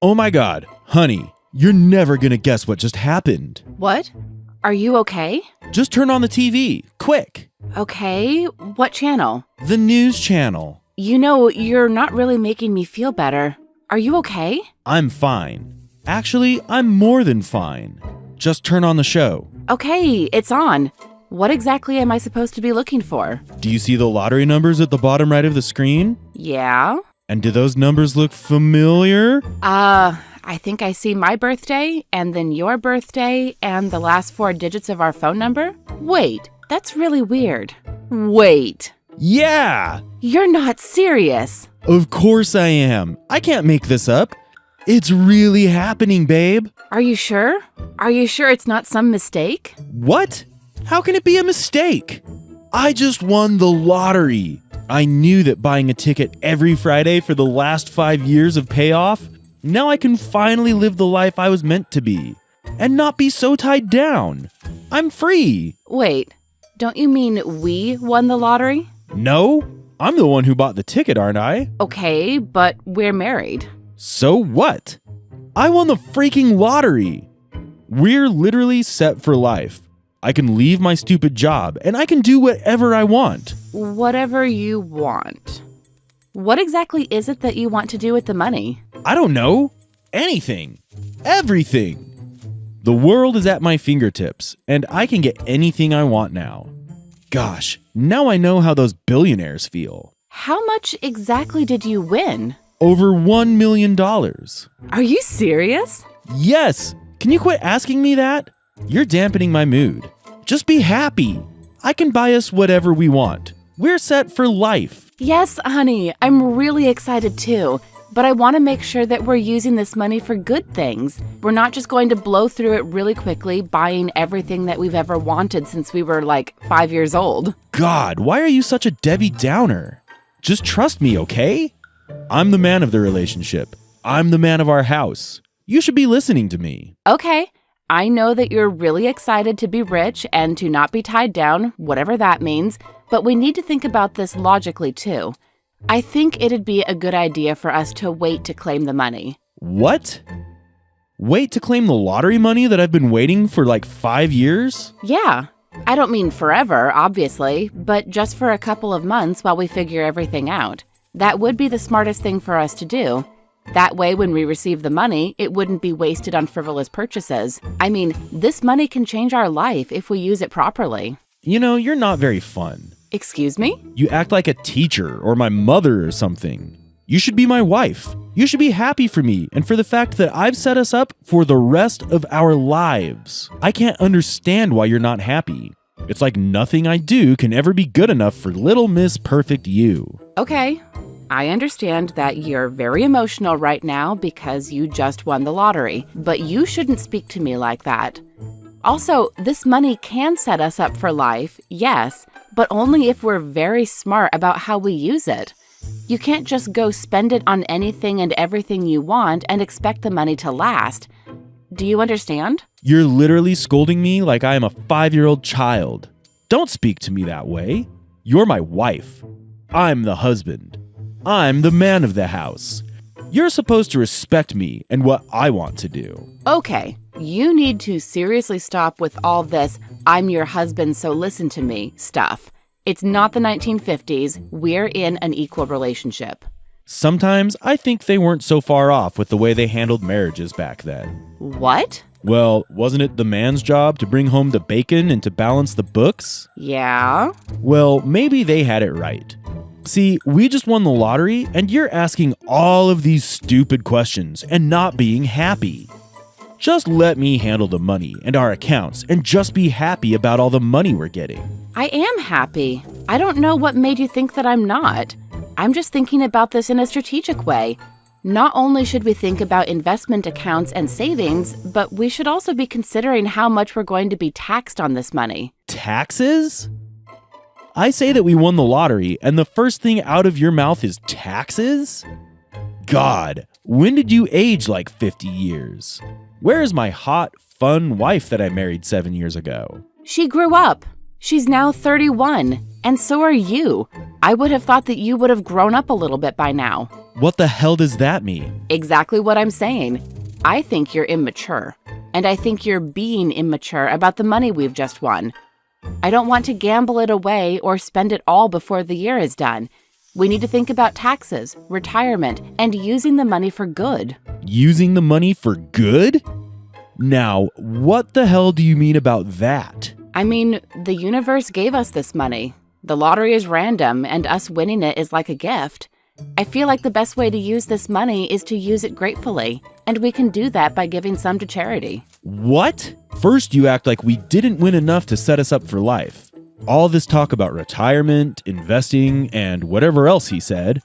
Oh my God, honey, you're never gonna guess what just happened. What? Are you okay? Just turn on the TV, quick. Okay, what channel? The news channel. You know, you're not really making me feel better. Are you okay? I'm fine. Actually, I'm more than fine. Just turn on the show. Okay, it's on. What exactly am I supposed to be looking for? Do you see the lottery numbers at the bottom right of the screen? Yeah? And do those numbers look familiar? I think I see my birthday, and then your birthday, and the last 4 digits of our phone number. Wait, that's really weird. Wait. Yeah! You're not serious. Of course I am. I can't make this up. It's really happening, babe. Are you sure? Are you sure it's not some mistake? What? How can it be a mistake? I just won the lottery. I knew that buying a ticket every Friday for the last 5 years of payoff, now I can finally live the life I was meant to be and not be so tied down. I'm free. Wait, don't you mean we won the lottery? No, I'm the one who bought the ticket, aren't I? Okay, but we're married. So what? I won the freaking lottery. We're literally set for life. I can leave my stupid job and I can do whatever I want. Whatever you want. What exactly is it that you want to do with the money? I don't know. Anything. Everything. The world is at my fingertips and I can get anything I want now. Gosh, now I know how those billionaires feel. How much exactly did you win? Over $1 million. Are you serious? Yes. Can you quit asking me that? You're dampening my mood. Just be happy. I can buy us whatever we want. We're set for life. Yes, honey, I'm really excited too. But I want to make sure that we're using this money for good things. We're not just going to blow through it really quickly, buying everything that we've ever wanted since we were like 5 years old. God, why are you such a Debbie Downer? Just trust me, okay? I'm the man of the relationship. I'm the man of our house. You should be listening to me. Okay, I know that you're really excited to be rich and to not be tied down, whatever that means, but we need to think about this logically too. I think it'd be a good idea for us to wait to claim the money. What? Wait to claim the lottery money that I've been waiting for like 5 years? Yeah. I don't mean forever, obviously, but just for a couple of months while we figure everything out. That would be the smartest thing for us to do. That way, when we receive the money, it wouldn't be wasted on frivolous purchases. I mean, this money can change our life if we use it properly. You know, you're not very fun. Excuse me? You act like a teacher or my mother or something. You should be my wife. You should be happy for me and for the fact that I've set us up for the rest of our lives. I can't understand why you're not happy. It's like nothing I do can ever be good enough for little Miss Perfect You. Okay. I understand that you're very emotional right now because you just won the lottery, but you shouldn't speak to me like that. Also, this money can set us up for life, yes, but only if we're very smart about how we use it. You can't just go spend it on anything and everything you want and expect the money to last. Do you understand? You're literally scolding me like I am a 5-year-old child. Don't speak to me that way. You're my wife. I'm the husband. I'm the man of the house. You're supposed to respect me and what I want to do. Okay, you need to seriously stop with all this "I'm your husband, so listen to me" stuff. It's not the 1950s. We're in an equal relationship. Sometimes I think they weren't so far off with the way they handled marriages back then. What? Well, wasn't it the man's job to bring home the bacon and to balance the books? Yeah? Well, maybe they had it right. See, we just won the lottery, and you're asking all of these stupid questions and not being happy. Just let me handle the money and our accounts and just be happy about all the money we're getting. I am happy. I don't know what made you think that I'm not. I'm just thinking about this in a strategic way. Not only should we think about investment accounts and savings, but we should also be considering how much we're going to be taxed on this money. Taxes? I say that we won the lottery, and the first thing out of your mouth is taxes? God, when did you age like 50 years? Where is my hot, fun wife that I married 7 years ago? She grew up. She's now 31, and so are you. I would have thought that you would have grown up a little bit by now. What the hell does that mean? Exactly what I'm saying. I think you're immature, and I think you're being immature about the money we've just won. I don't want to gamble it away or spend it all before the year is done. We need to think about taxes, retirement, and using the money for good. Using the money for good? Now, what the hell do you mean about that? I mean, the universe gave us this money. The lottery is random, and us winning it is like a gift. I feel like the best way to use this money is to use it gratefully, and we can do that by giving some to charity. What? First, you act like we didn't win enough to set us up for life. All this talk about retirement, investing, and whatever else he said.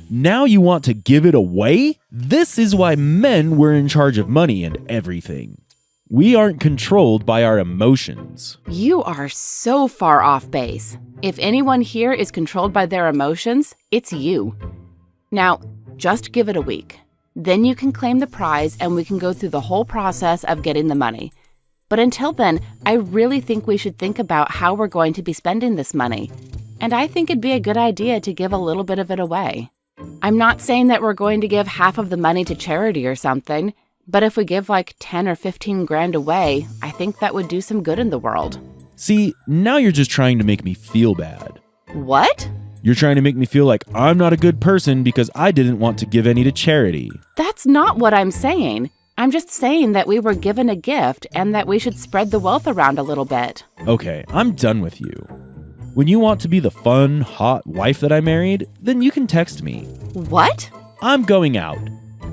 Now you want to give it away? This is why men were in charge of money and everything. We aren't controlled by our emotions. You are so far off base. If anyone here is controlled by their emotions, it's you. Now, just give it a week. Then you can claim the prize and we can go through the whole process of getting the money. But until then, I really think we should think about how we're going to be spending this money. And I think it'd be a good idea to give a little bit of it away. I'm not saying that we're going to give half of the money to charity or something, but if we give like 10 or 15 grand away, I think that would do some good in the world. See, now you're just trying to make me feel bad. What? You're trying to make me feel like I'm not a good person because I didn't want to give any to charity. That's not what I'm saying. I'm just saying that we were given a gift and that we should spread the wealth around a little bit. Okay, I'm done with you. When you want to be the fun, hot wife that I married, then you can text me. What? I'm going out.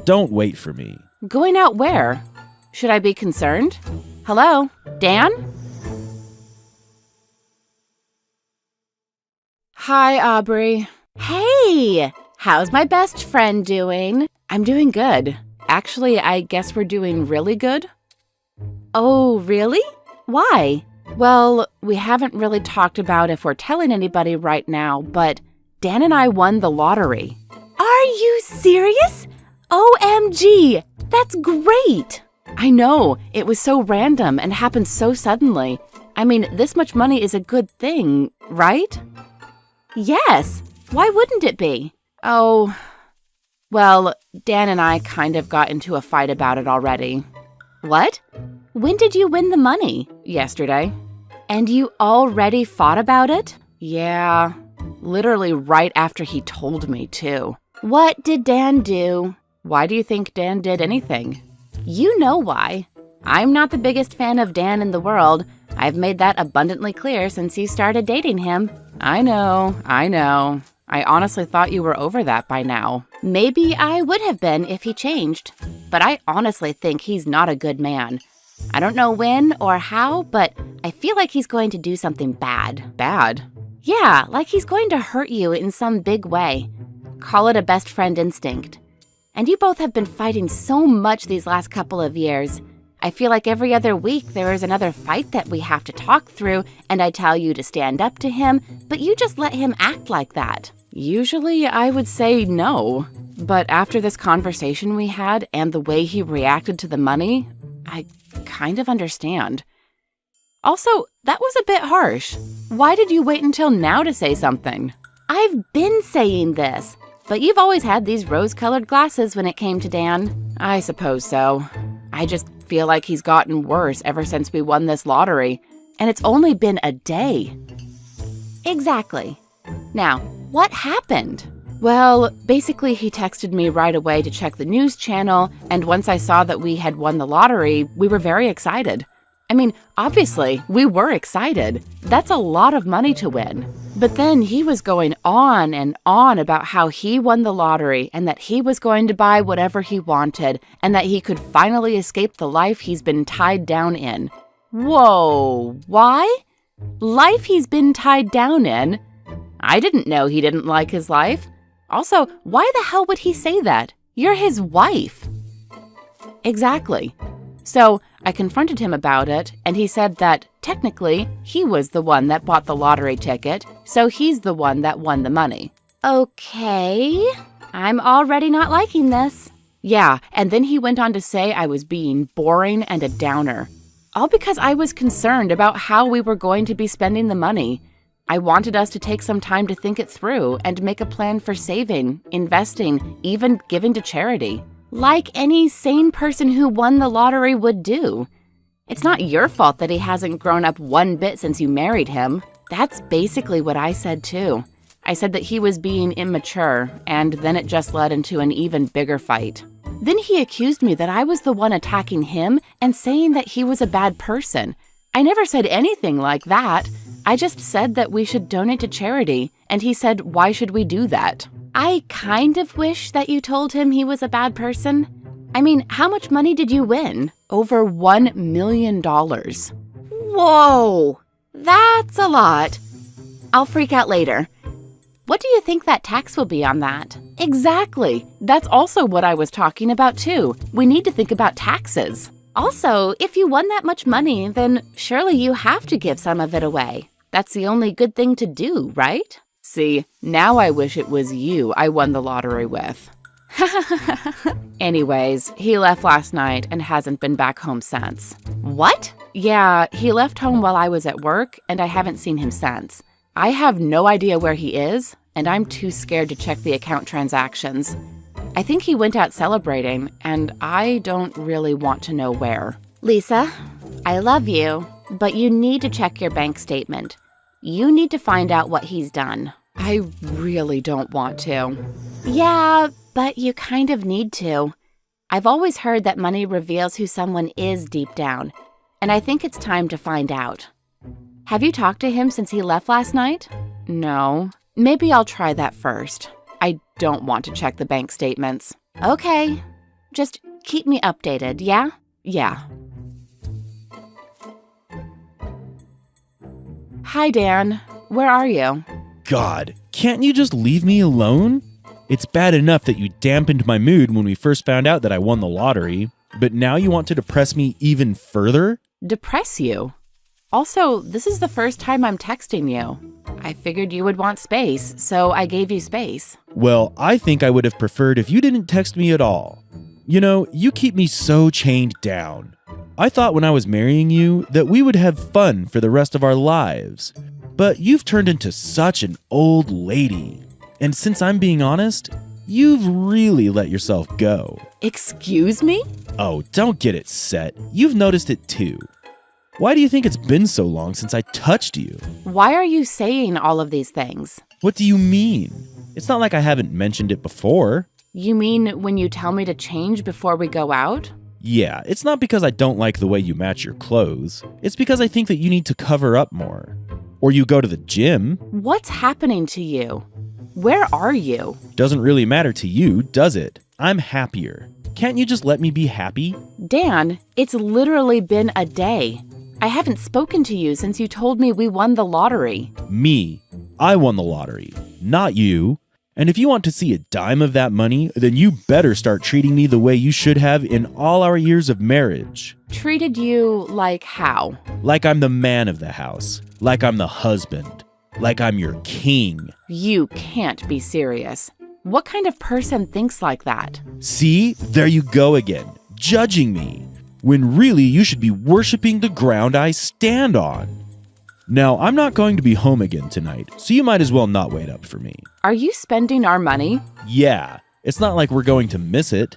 Don't wait for me. Going out where? Should I be concerned? Hello? Dan? Hi, Aubrey. Hey! How's my best friend doing? I'm doing good. Actually, I guess we're doing really good. Oh, really? Why? Well, we haven't really talked about if we're telling anybody right now, but Dan and I won the lottery. Are you serious? OMG! That's great! I know, it was so random and happened so suddenly. I mean, this much money is a good thing, right? Yes! Why wouldn't it be? Oh, well, Dan and I kind of got into a fight about it already. What? When did you win the money? Yesterday. And you already fought about it? Yeah, literally right after he told me too. What did Dan do? Why do you think Dan did anything? You know why. I'm not the biggest fan of Dan in the world. I've made that abundantly clear since you started dating him. I know. I honestly thought you were over that by now. Maybe I would have been if he changed. But I honestly think he's not a good man. I don't know when or how, but I feel like he's going to do something bad. Bad? Yeah, like he's going to hurt you in some big way. Call it a best friend instinct. And you both have been fighting so much these last couple of years. I feel like every other week there is another fight that we have to talk through, and I tell you to stand up to him, but you just let him act like that. Usually I would say no, but after this conversation we had and the way he reacted to the money, I kind of understand. Also, that was a bit harsh. Why did you wait until now to say something? I've been saying this, but you've always had these rose-colored glasses when it came to Dan. I suppose so. I just feel like he's gotten worse ever since we won this lottery, and it's only been a day. Exactly. Now, what happened? Well, basically he texted me right away to check the news channel, and once I saw that we had won the lottery, we were very excited. I mean, obviously, we were excited. That's a lot of money to win. But then he was going on and on about how he won the lottery and that he was going to buy whatever he wanted and that he could finally escape the life he's been tied down in. Whoa, why? Life he's been tied down in? I didn't know he didn't like his life. Also, why the hell would he say that? You're his wife. Exactly. So I confronted him about it, and he said that technically he was the one that bought the lottery ticket, so he's the one that won the money. Okay, I'm already not liking this. Yeah, and then he went on to say I was being boring and a downer. All because I was concerned about how we were going to be spending the money. I wanted us to take some time to think it through and make a plan for saving, investing, even giving to charity. Like any sane person who won the lottery would do. It's not your fault that he hasn't grown up one bit since you married him. That's basically what I said too. I said that he was being immature, and then it just led into an even bigger fight. Then he accused me that I was the one attacking him and saying that he was a bad person. I never said anything like that. I just said that we should donate to charity, and he said, why should we do that? I kind of wish that you told him he was a bad person. I mean, how much money did you win? Over $1 million. Whoa, that's a lot. I'll freak out later. What do you think that tax will be on that? Exactly. That's also what I was talking about too. We need to think about taxes. Also, if you won that much money, then surely you have to give some of it away. That's the only good thing to do, right? See, now I wish it was you I won the lottery with. Anyways, he left last night and hasn't been back home since. What? Yeah, he left home while I was at work, and I haven't seen him since. I have no idea where he is, and I'm too scared to check the account transactions. I think he went out celebrating, and I don't really want to know where. Lisa, I love you, but you need to check your bank statement. You need to find out what he's done. I really don't want to. Yeah, but you kind of need to. I've always heard that money reveals who someone is deep down, and I think it's time to find out. Have you talked to him since he left last night? No. Maybe I'll try that first. I don't want to check the bank statements. Okay. Just keep me updated, yeah? Yeah. Hi, Dan. Where are you? God, can't you just leave me alone? It's bad enough that you dampened my mood when we first found out that I won the lottery, but now you want to depress me even further? Depress you? Also, this is the first time I'm texting you. I figured you would want space, so I gave you space. Well, I think I would have preferred if you didn't text me at all. You know, you keep me so chained down. I thought when I was marrying you that we would have fun for the rest of our lives. But you've turned into such an old lady. And since I'm being honest, you've really let yourself go. Excuse me? Oh, don't get it set. You've noticed it too. Why do you think it's been so long since I touched you? Why are you saying all of these things? What do you mean? It's not like I haven't mentioned it before. You mean when you tell me to change before we go out? Yeah, it's not because I don't like the way you match your clothes. It's because I think that you need to cover up more. Or you go to the gym. What's happening to you? Where are you? Doesn't really matter to you, does it? I'm happier. Can't you just let me be happy? Dan, it's literally been a day. I haven't spoken to you since you told me we won the lottery. Me. I won the lottery, not you. And if you want to see a dime of that money, then you better start treating me the way you should have in all our years of marriage. Treated you like how? Like I'm the man of the house. Like I'm the husband. Like I'm your king. You can't be serious. What kind of person thinks like that? See, there you go again, judging me. When really you should be worshiping the ground I stand on. Now, I'm not going to be home again tonight, so you might as well not wait up for me. Are you spending our money? Yeah, it's not like we're going to miss it.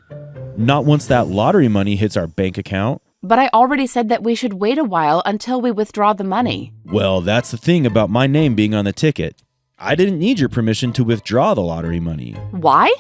Not once that lottery money hits our bank account. But I already said that we should wait a while until we withdraw the money. Well, that's the thing about my name being on the ticket. I didn't need your permission to withdraw the lottery money. Why?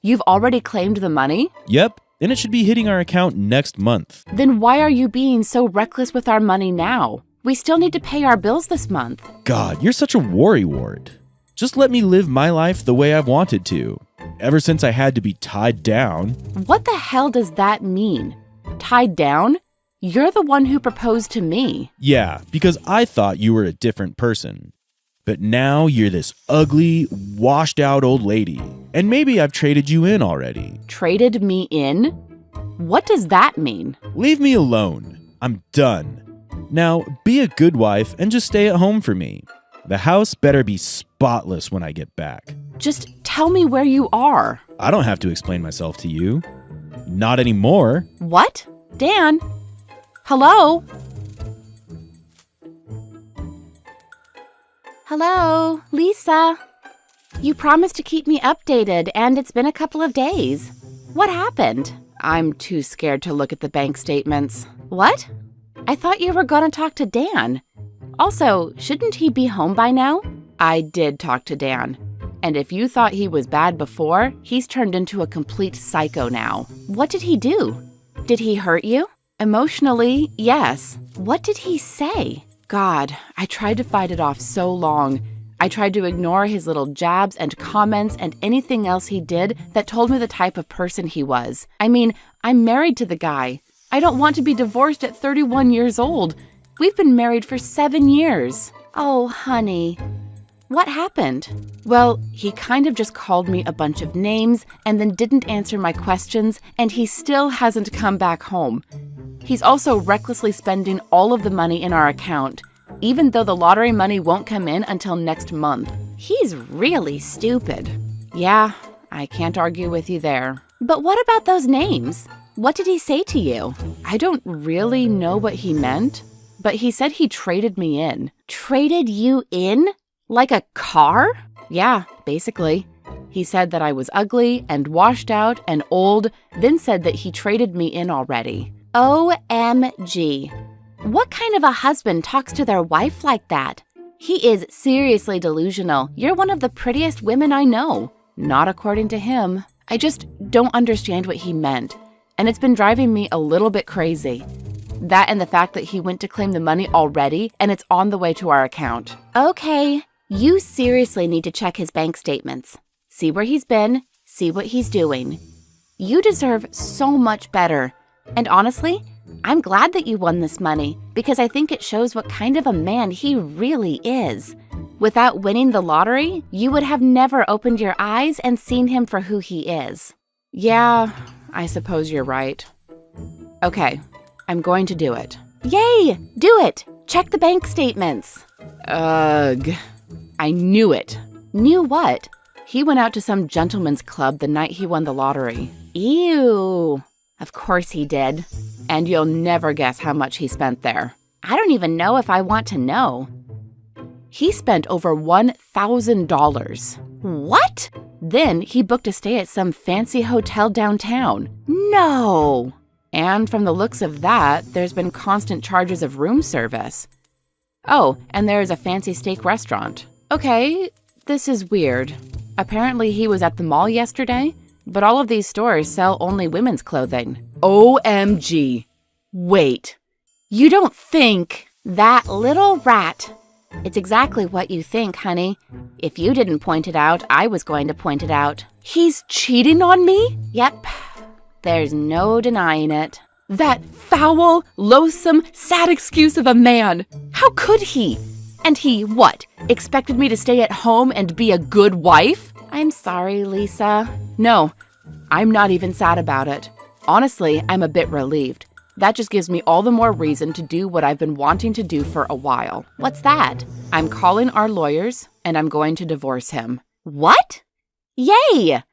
You've already claimed the money? Yep. And it should be hitting our account next month. Then why are you being so reckless with our money now? We still need to pay our bills this month. God, you're such a worrywart. Just let me live my life the way I've wanted to. Ever since I had to be tied down. What the hell does that mean? Tied down? You're the one who proposed to me. Yeah, because I thought you were a different person. But now you're this ugly, washed out old lady. And maybe I've traded you in already. Traded me in? What does that mean? Leave me alone. I'm done. Now, be a good wife and just stay at home for me. The house better be spotless when I get back. Just tell me where you are. I don't have to explain myself to you. Not anymore. What? Dan? Hello? Hello, Lisa. You promised to keep me updated, and it's been a couple of days. What happened? I'm too scared to look at the bank statements. What? I thought you were going to talk to Dan. Also, shouldn't he be home by now? I did talk to Dan. And if you thought he was bad before, he's turned into a complete psycho now. What did he do? Did he hurt you? Emotionally, yes. What did he say? God, I tried to fight it off so long. I tried to ignore his little jabs and comments and anything else he did that told me the type of person he was. I mean, I'm married to the guy. I don't want to be divorced at 31 years old. We've been married for 7 years. Oh, honey. What happened? Well, he kind of just called me a bunch of names and then didn't answer my questions, and he still hasn't come back home. He's also recklessly spending all of the money in our account, even though the lottery money won't come in until next month. He's really stupid. Yeah, I can't argue with you there. But what about those names? What did he say to you? I don't really know what he meant, but he said he traded me in. Traded you in? Like a car? Yeah, basically. He said that I was ugly and washed out and old, then said that he traded me in already. OMG. What kind of a husband talks to their wife like that? He is seriously delusional. You're one of the prettiest women I know. Not according to him. I just don't understand what he meant, and it's been driving me a little bit crazy. That and the fact that he went to claim the money already, and it's on the way to our account. Okay, you seriously need to check his bank statements. See where he's been, see what he's doing. You deserve so much better. And honestly, I'm glad that you won this money because I think it shows what kind of a man he really is. Without winning the lottery, you would have never opened your eyes and seen him for who he is. Yeah, I suppose you're right. Okay, I'm going to do it. Yay! Do it! Check the bank statements. Ugh. I knew it. Knew what? He went out to some gentleman's club the night he won the lottery. Ew. Of course he did. And you'll never guess how much he spent there. I don't even know if I want to know. He spent over $1,000. What? Then he booked a stay at some fancy hotel downtown. No! And from the looks of that, there's been constant charges of room service. Oh, and there's a fancy steak restaurant. Okay, this is weird. Apparently he was at the mall yesterday, but all of these stores sell only women's clothing. OMG. Wait, you don't think that little rat? It's exactly what you think, honey. If you didn't point it out, I was going to point it out. He's cheating on me? Yep. There's no denying it. That foul, loathsome, sad excuse of a man. How could he? And he, what, expected me to stay at home and be a good wife? I'm sorry, Lisa. No, I'm not even sad about it. Honestly, I'm a bit relieved. That just gives me all the more reason to do what I've been wanting to do for a while. What's that? I'm calling our lawyers, and I'm going to divorce him. What? Yay!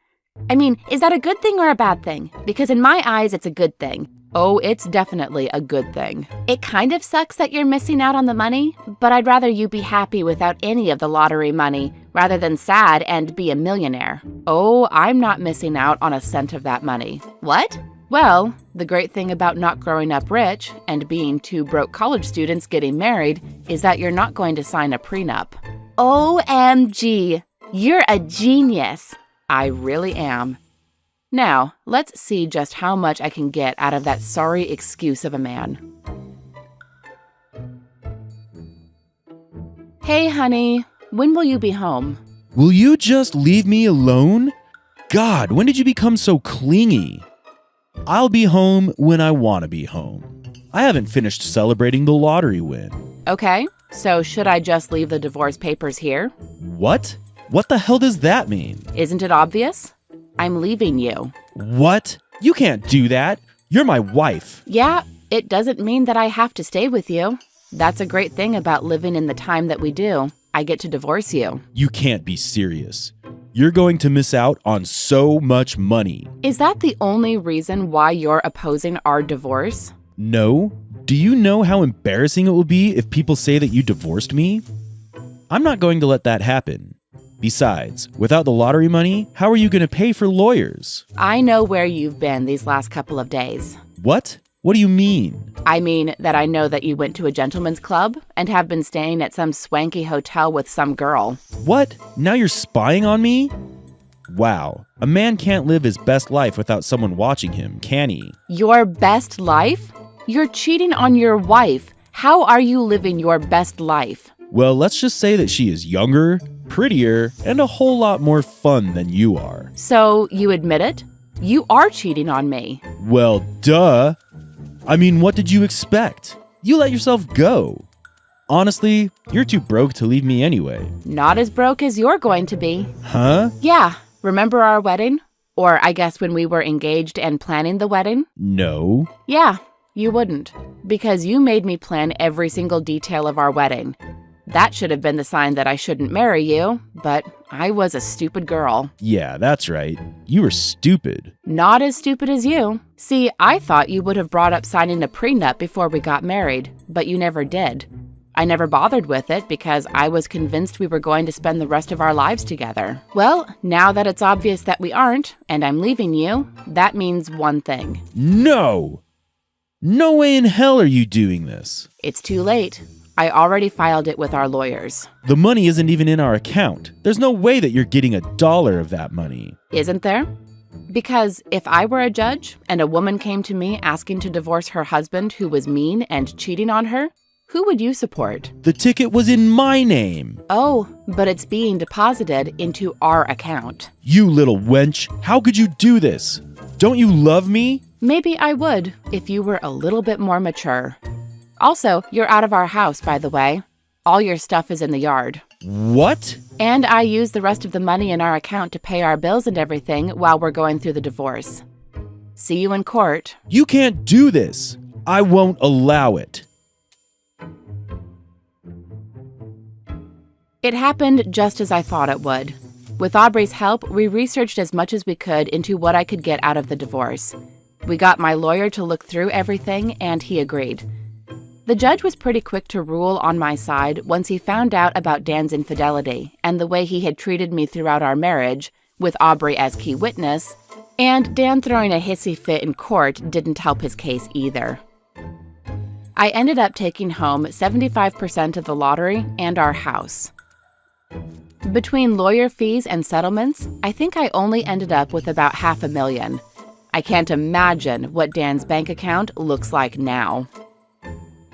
I mean, is that a good thing or a bad thing? Because in my eyes, it's a good thing. Oh, it's definitely a good thing. It kind of sucks that you're missing out on the money, but I'd rather you be happy without any of the lottery money rather than sad and be a millionaire. Oh, I'm not missing out on a cent of that money. What? Well, the great thing about not growing up rich and being two broke college students getting married is that you're not going to sign a prenup. OMG, you're a genius. I really am. Now, let's see just how much I can get out of that sorry excuse of a man. Hey, honey, when will you be home? Will you just leave me alone? God, when did you become so clingy? I'll be home when I want to be home. I haven't finished celebrating the lottery win. Okay, so should I just leave the divorce papers here? What? What the hell does that mean? Isn't it obvious? I'm leaving you. What? You can't do that. You're my wife. Yeah, it doesn't mean that I have to stay with you. That's a great thing about living in the time that we do. I get to divorce you. You can't be serious. You're going to miss out on so much money. Is that the only reason why you're opposing our divorce? No. Do you know how embarrassing it will be if people say that you divorced me? I'm not going to let that happen. Besides, without the lottery money, how are you going to pay for lawyers? I know where you've been these last couple of days. What? What do you mean? I mean that I know that you went to a gentleman's club and have been staying at some swanky hotel with some girl. What? Now you're spying on me? Wow, a man can't live his best life without someone watching him, can he? Your best life? You're cheating on your wife. How are you living your best life? Well, let's just say that she is younger, prettier, and a whole lot more fun than you are. So you admit it? You are cheating on me. Well, duh. I mean, what did you expect? You let yourself go. Honestly, you're too broke to leave me anyway. Not as broke as you're going to be. Huh? Yeah. Remember our wedding? Or I guess when we were engaged and planning the wedding? No. Yeah, you wouldn't. Because you made me plan every single detail of our wedding. That should have been the sign that I shouldn't marry you, but I was a stupid girl. Yeah, that's right. You were stupid. Not as stupid as you. See, I thought you would have brought up signing a prenup before we got married, but you never did. I never bothered with it because I was convinced we were going to spend the rest of our lives together. Well, now that it's obvious that we aren't, and I'm leaving you, that means one thing. No! No way in hell are you doing this. It's too late. I already filed it with our lawyers. The money isn't even in our account. There's no way that you're getting $1 of that money. Isn't there? Because if I were a judge and a woman came to me asking to divorce her husband who was mean and cheating on her, who would you support? The ticket was in my name. Oh, but it's being deposited into our account. You little wench, how could you do this? Don't you love me? Maybe I would if you were a little bit more mature. Also, you're out of our house, by the way. All your stuff is in the yard. What? And I used the rest of the money in our account to pay our bills and everything while we're going through the divorce. See you in court. You can't do this. I won't allow it. It happened just as I thought it would. With Aubrey's help, we researched as much as we could into what I could get out of the divorce. We got my lawyer to look through everything, and he agreed. The judge was pretty quick to rule on my side once he found out about Dan's infidelity and the way he had treated me throughout our marriage, with Aubrey as key witness, and Dan throwing a hissy fit in court didn't help his case either. I ended up taking home 75% of the lottery and our house. Between lawyer fees and settlements, I think I only ended up with about $500,000. I can't imagine what Dan's bank account looks like now.